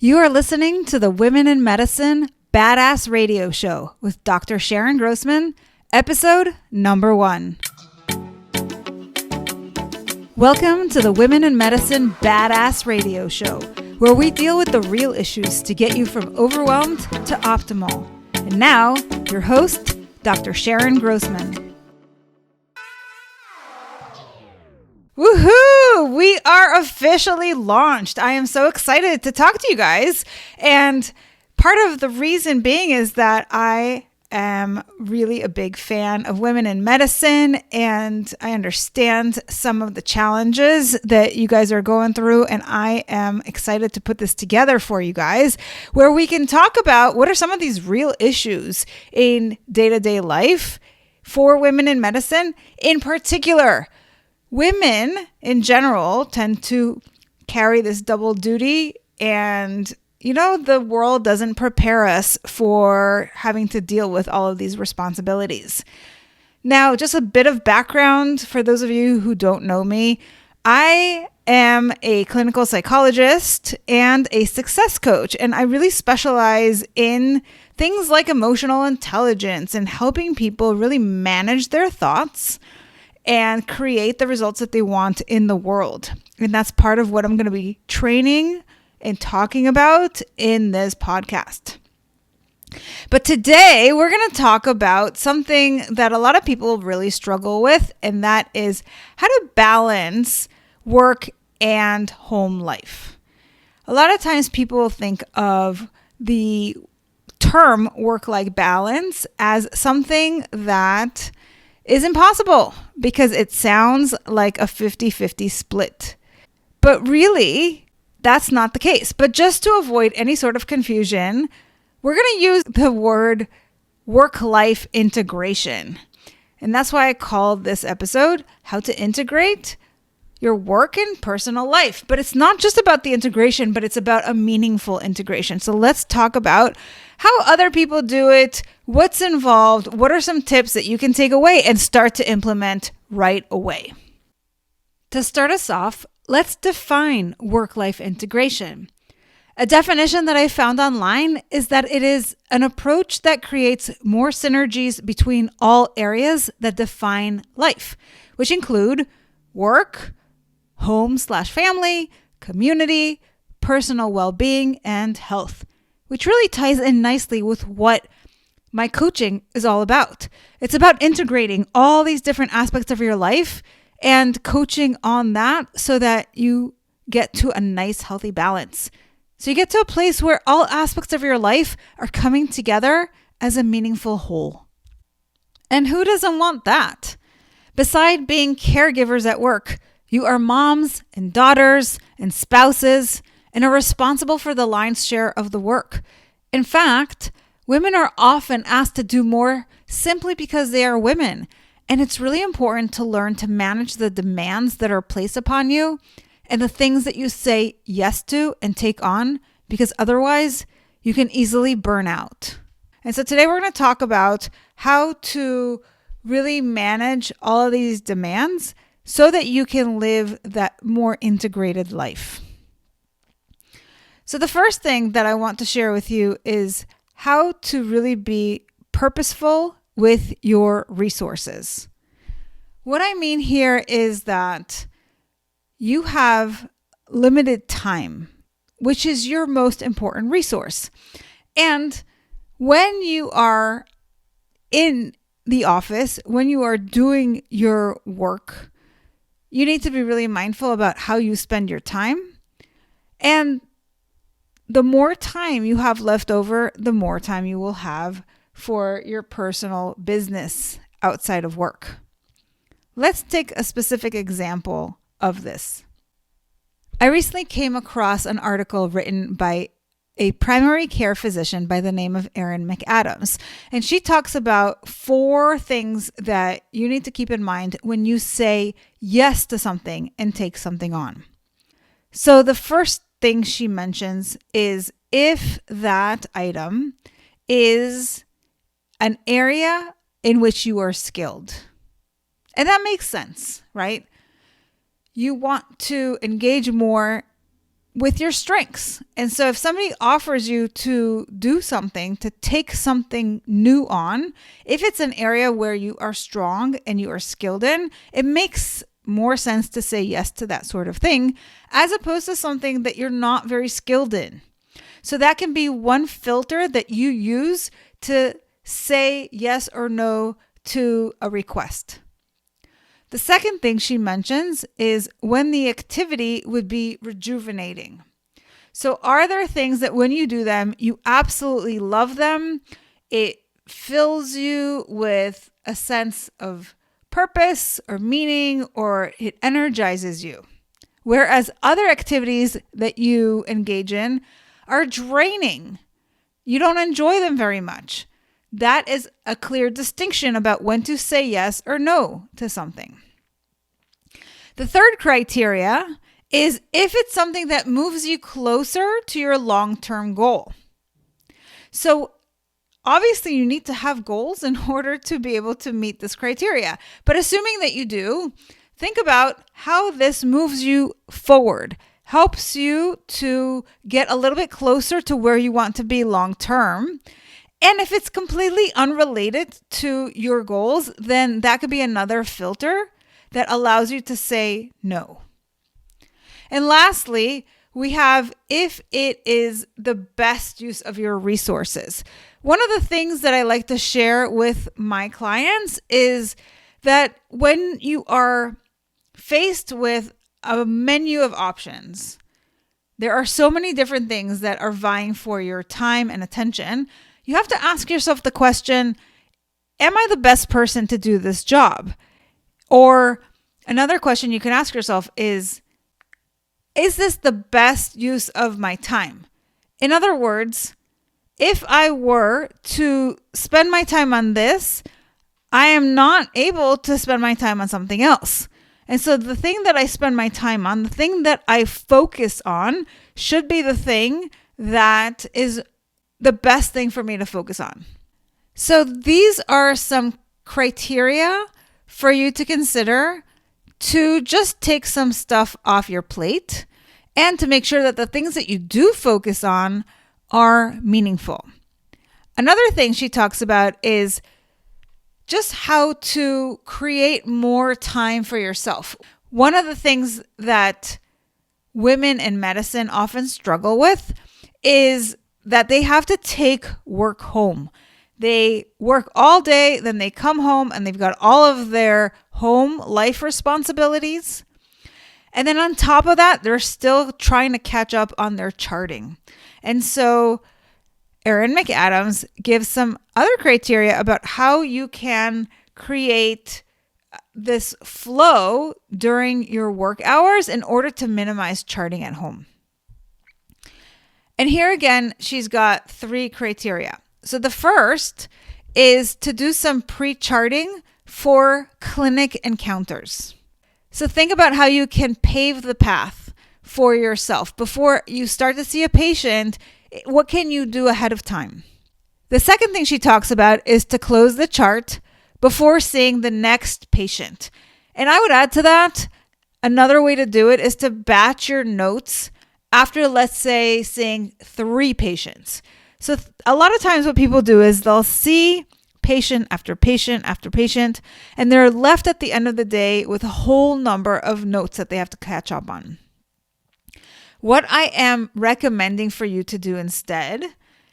You are listening to the Women in Medicine Badass Radio Show with Dr. Sharon Grossman, episode number 1. Welcome to the Women in Medicine Badass Radio Show, where we deal with the real issues to get you from overwhelmed to optimal. And now, your host, Dr. Sharon Grossman. Woohoo! We are officially launched. I am so excited to talk to you guys. And part of the reason being is that I am really a big fan of women in medicine, and I understand some of the challenges that you guys are going through, and I am excited to put this together for you guys, where we can talk about what are some of these real issues in day-to-day life for women in medicine. In particular, women in general tend to carry this double duty, and the world doesn't prepare us for having to deal with all of these responsibilities. Now, just a bit of background for those of you who don't know me. I am a clinical psychologist and a success coach, and I really specialize in things like emotional intelligence and helping people really manage their thoughts and create the results that they want in the world. And that's part of what I'm going to be training and talking about in this podcast. But today we're going to talk about something that a lot of people really struggle with, and that is how to balance work and home life. A lot of times people think of the term work-life balance as something that is impossible because it sounds like a 50-50 split. But really, that's not the case. But just to avoid any sort of confusion, we're going to use the word work-life integration. And that's why I called this episode How to Integrate Your Work and Personal Life. But it's not just about the integration, but it's about a meaningful integration. So let's talk about how other people do it, what's involved, what are some tips that you can take away and start to implement right away. To start us off, let's define work-life integration. A definition that I found online is that it is an approach that creates more synergies between all areas that define life, which include work, home/family, community, personal well-being, and health, which really ties in nicely with what my coaching is all about. It's about integrating all these different aspects of your life and coaching on that so that you get to a nice, healthy balance. So you get to a place where all aspects of your life are coming together as a meaningful whole. And who doesn't want that? Beside being caregivers at work, you are moms and daughters and spouses and are responsible for the lion's share of the work. In fact, women are often asked to do more simply because they are women. And it's really important to learn to manage the demands that are placed upon you and the things that you say yes to and take on, because otherwise you can easily burn out. And so today we're going to talk about how to really manage all of these demands so that you can live that more integrated life. So the first thing that I want to share with you is how to really be purposeful with your resources. What I mean here is that you have limited time, which is your most important resource. And when you are in the office, when you are doing your work, you need to be really mindful about how you spend your time. And the more time you have left over, the more time you will have for your personal business outside of work. Let's take a specific example of this. I recently came across an article written by a primary care physician by the name of Erin McAdams. And she talks about 4 things that you need to keep in mind when you say yes to something and take something on. So the first thing she mentions is if that item is an area in which you are skilled. And that makes sense, right? You want to engage more with your strengths. And so if somebody offers you to do something, to take something new on, if it's an area where you are strong and you are skilled in, it makes more sense to say yes to that sort of thing, as opposed to something that you're not very skilled in. So that can be one filter that you use to say yes or no to a request. The second thing she mentions is when the activity would be rejuvenating. So are there things that when you do them, you absolutely love them? It fills you with a sense of purpose or meaning, or it energizes you. Whereas other activities that you engage in are draining. You don't enjoy them very much. That is a clear distinction about when to say yes or no to something. The third criteria is if it's something that moves you closer to your long-term goal. So obviously you need to have goals in order to be able to meet this criteria. But assuming that you do, think about how this moves you forward, helps you to get a little bit closer to where you want to be long-term. And if it's completely unrelated to your goals, then that could be another filter that allows you to say no. And lastly, we have if it is the best use of your resources. One of the things that I like to share with my clients is that when you are faced with a menu of options, there are so many different things that are vying for your time and attention. You have to ask yourself the question, am I the best person to do this job? Or another question you can ask yourself is this the best use of my time? In other words, if I were to spend my time on this, I am not able to spend my time on something else. And so the thing that I spend my time on, the thing that I focus on, should be the thing that is the best thing for me to focus on. So these are some criteria for you to consider to just take some stuff off your plate and to make sure that the things that you do focus on are meaningful. Another thing she talks about is just how to create more time for yourself. One of the things that women in medicine often struggle with is that they have to take work home. They work all day, then they come home and they've got all of their home life responsibilities. And then on top of that, they're still trying to catch up on their charting. And so Erin McAdams gives some other criteria about how you can create this flow during your work hours in order to minimize charting at home. And here again, she's got 3 criteria. So the first is to do some pre-charting for clinic encounters. So think about how you can pave the path for yourself. Before you start to see a patient, what can you do ahead of time? The second thing she talks about is to close the chart before seeing the next patient. And I would add to that, another way to do it is to batch your notes after, let's say, seeing 3 patients. So a lot of times what people do is they'll see patient after patient after patient, and they're left at the end of the day with a whole number of notes that they have to catch up on. What I am recommending for you to do instead,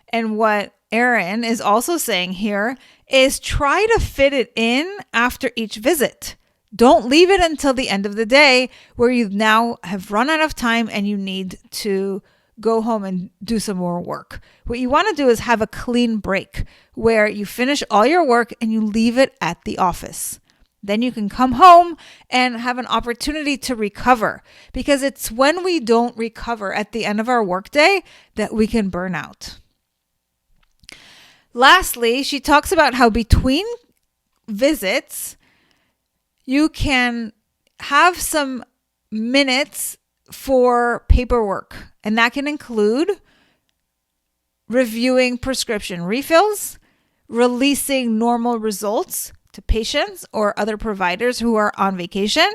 and what Erin is also saying here, is try to fit it in after each visit. Don't leave it until the end of the day where you now have run out of time and you need to go home and do some more work. What you want to do is have a clean break where you finish all your work and you leave it at the office. Then you can come home and have an opportunity to recover, because it's when we don't recover at the end of our workday that we can burn out. Lastly, she talks about how between visits, you can have some minutes for paperwork, and that can include reviewing prescription refills, releasing normal results to patients or other providers who are on vacation,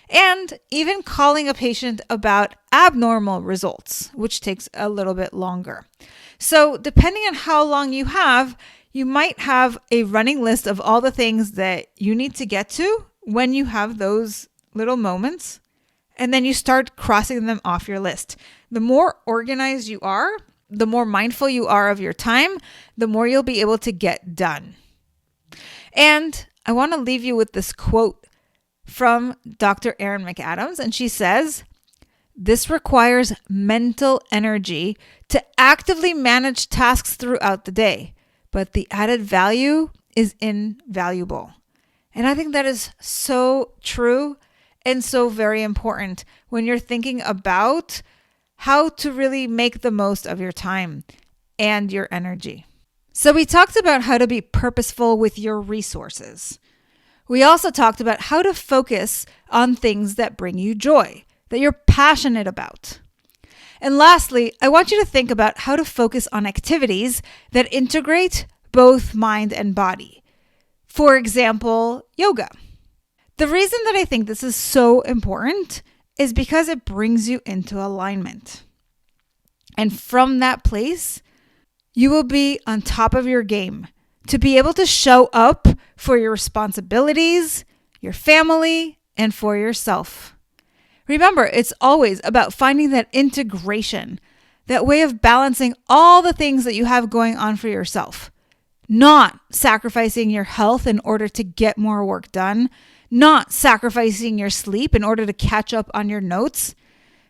and even calling a patient about abnormal results, which takes a little bit longer. So depending on how long you have, you might have a running list of all the things that you need to get to when you have those little moments, and then you start crossing them off your list. The more organized you are, the more mindful you are of your time, the more you'll be able to get done. And I want to leave you with this quote from Dr. Erin McAdams, and she says, "This requires mental energy to actively manage tasks throughout the day, but the added value is invaluable." And I think that is so true and so very important when you're thinking about how to really make the most of your time and your energy. So we talked about how to be purposeful with your resources. We also talked about how to focus on things that bring you joy, that you're passionate about. And lastly, I want you to think about how to focus on activities that integrate both mind and body. For example, yoga. The reason that I think this is so important is because it brings you into alignment. And from that place, you will be on top of your game to be able to show up for your responsibilities, your family, and for yourself. Remember, it's always about finding that integration, that way of balancing all the things that you have going on for yourself, not sacrificing your health in order to get more work done, not sacrificing your sleep in order to catch up on your notes.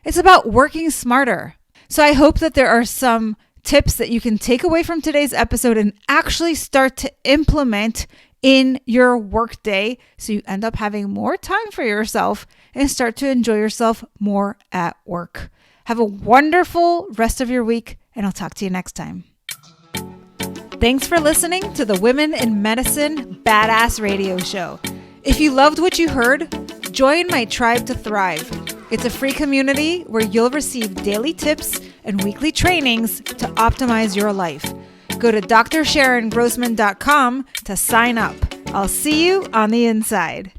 It's about working smarter. So I hope that there are some tips that you can take away from today's episode and actually start to implement in your workday so you end up having more time for yourself and start to enjoy yourself more at work. Have a wonderful rest of your week, and I'll talk to you next time. Thanks for listening to the Women in Medicine Badass Radio Show. If you loved what you heard, join my Tribe to Thrive. It's a free community where you'll receive daily tips and weekly trainings to optimize your life. Go to drsharongrossman.com to sign up. I'll see you on the inside.